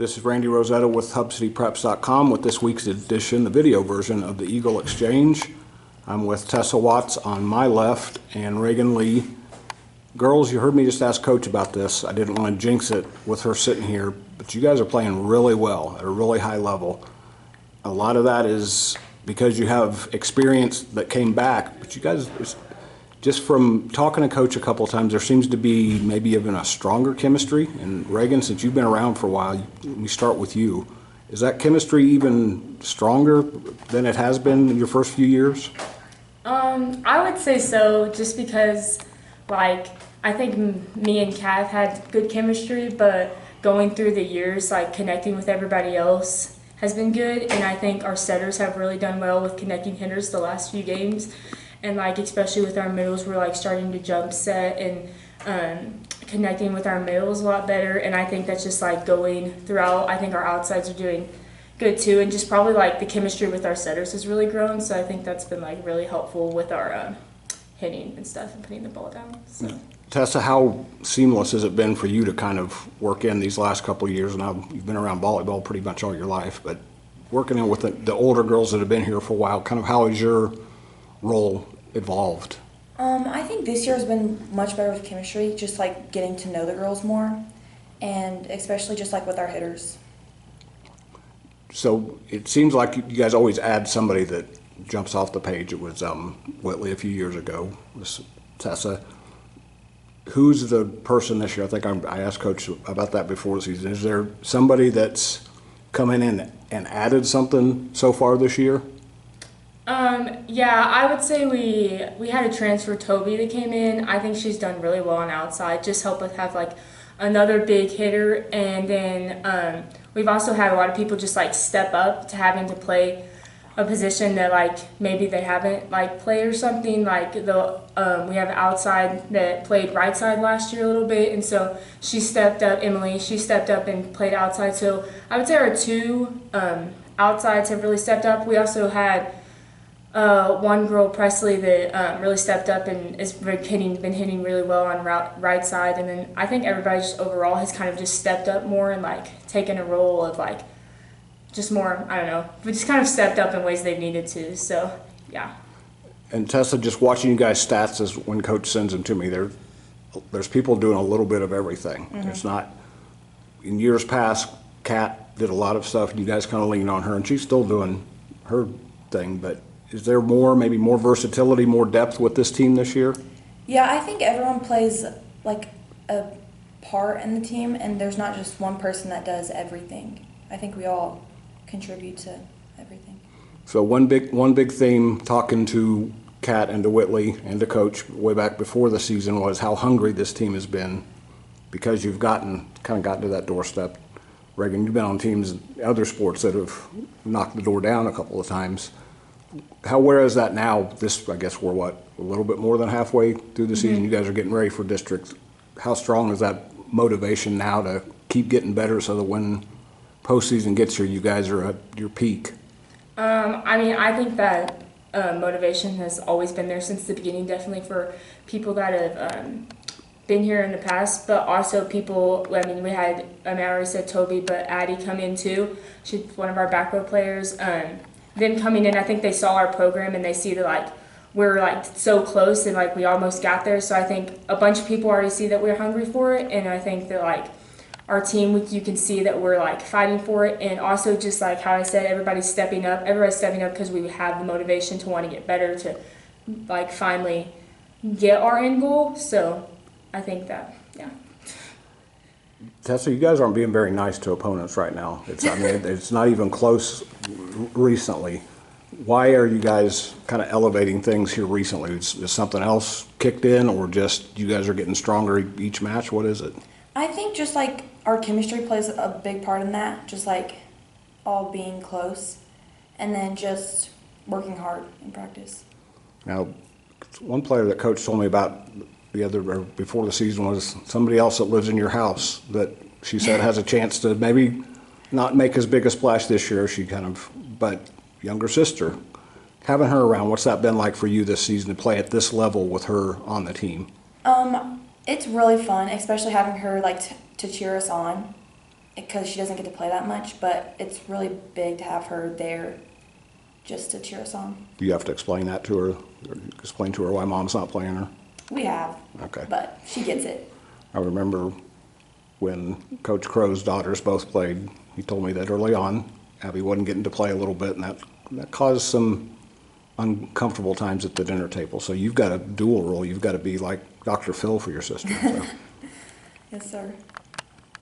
This is Randy Rosetta with HubCityPreps.com with this week's edition, the video version of the Eagle Exchange. I'm with Tessa Watts on my left and Raegan Lee. Girls, you heard me just ask Coach about this. I didn't want to jinx it with her sitting here, but you guys are playing really well at a really high level. A lot of that is because you have experience that came back, but you guys, just from talking to Coach a couple of times, there seems to be maybe even a stronger chemistry. And Raegan, since you've been around for a while, let me start with you. Is that chemistry even stronger than it has been in your first few years? I would say so, just because, I think me and Kat had good chemistry, but going through the years, connecting with everybody else has been good, and I think our setters have really done well with connecting hitters the last few games. And especially with our middles, we're starting to jump set and connecting with our middles a lot better. And I think that's just going throughout. I think our outsides are doing good too, and just probably the chemistry with our setters has really grown. So I think that's been really helpful with our hitting and stuff and putting the ball down. So. Yeah. Tessa, how seamless has it been for you to kind of work in these last couple of years? Now you've been around volleyball pretty much all your life, but working in with the older girls that have been here for a while, kind of how has your role evolved? I think this year has been much better with chemistry, just getting to know the girls more, and especially just with our hitters. So it seems like you guys always add somebody that jumps off the page. It was Whitley a few years ago, this Tessa. Who's the person this year? I think I asked Coach about that before the season. Is there somebody that's come in and added something so far this year? Yeah, I would say we had a transfer, Toby, that came in. I think she's done really well on outside, just help us have another big hitter. And then we've also had a lot of people just step up to having to play a position that maybe they haven't played or something. We have outside that played right side last year a little bit, and so she stepped up. Emily, she stepped up and played outside. So I would say our two outsides have really stepped up. We also had one girl, Presley, that really stepped up and has been hitting really well on right side. And then I think everybody just overall has kind of just stepped up more and taken a role of just more, I don't know, but just kind of stepped up in ways they've needed to. So yeah. And Tessa, just watching you guys' stats as when Coach sends them to me, there's people doing a little bit of everything. Mm-hmm. It's not, in years past, Kat did a lot of stuff and you guys kind of leaned on her, and she's still doing her thing, but is there maybe more versatility, more depth with this team this year? Yeah, I think everyone plays a part in the team, and there's not just one person that does everything. I think we all contribute to everything. So one big theme talking to Kat and to Whitley and to Coach way back before the season was how hungry this team has been, because you've kind of gotten to that doorstep. Raegan, you've been on teams in other sports that have knocked the door down a couple of times. Where is that now? I guess we're a little bit more than halfway through the season. You guys are getting ready for districts. How strong is that motivation now to keep getting better so that when postseason gets here, you guys are at your peak? I think that motivation has always been there since the beginning, definitely for people that have been here in the past, but also people, we had, I already said Toby, but Addie come in too. She's one of our back row players. Them coming in, I think they saw our program and they see that we're so close and we almost got there. So I think a bunch of people already see that we're hungry for it, and I think that our team, you can see that we're fighting for it. And also just how I said, everybody's stepping up because we have the motivation to want to get better, to finally get our end goal. So I think that, yeah. Tessa, you guys aren't being very nice to opponents right now. It's not even close recently. Why are you guys kind of elevating things here recently? Is something else kicked in, or just you guys are getting stronger each match? What is it? I think just our chemistry plays a big part in that, just all being close, and then just working hard in practice. Now, one player that Coach told me about before the season was somebody else that lives in your house that she said has a chance to maybe not make as big a splash this year. But younger sister, having her around, what's that been like for you this season to play at this level with her on the team? It's really fun, especially having her to cheer us on. because she doesn't get to play that much, but it's really big to have her there just to cheer us on. Do you have to explain that to her? Or explain to her why mom's not playing her? We have, Okay. but she gets it. I remember when Coach Crow's daughters both played, he told me that early on, Abby wasn't getting to play a little bit, and that caused some uncomfortable times at the dinner table. So you've got a dual role. You've got to be like Dr. Phil for your sister. So. Yes, sir.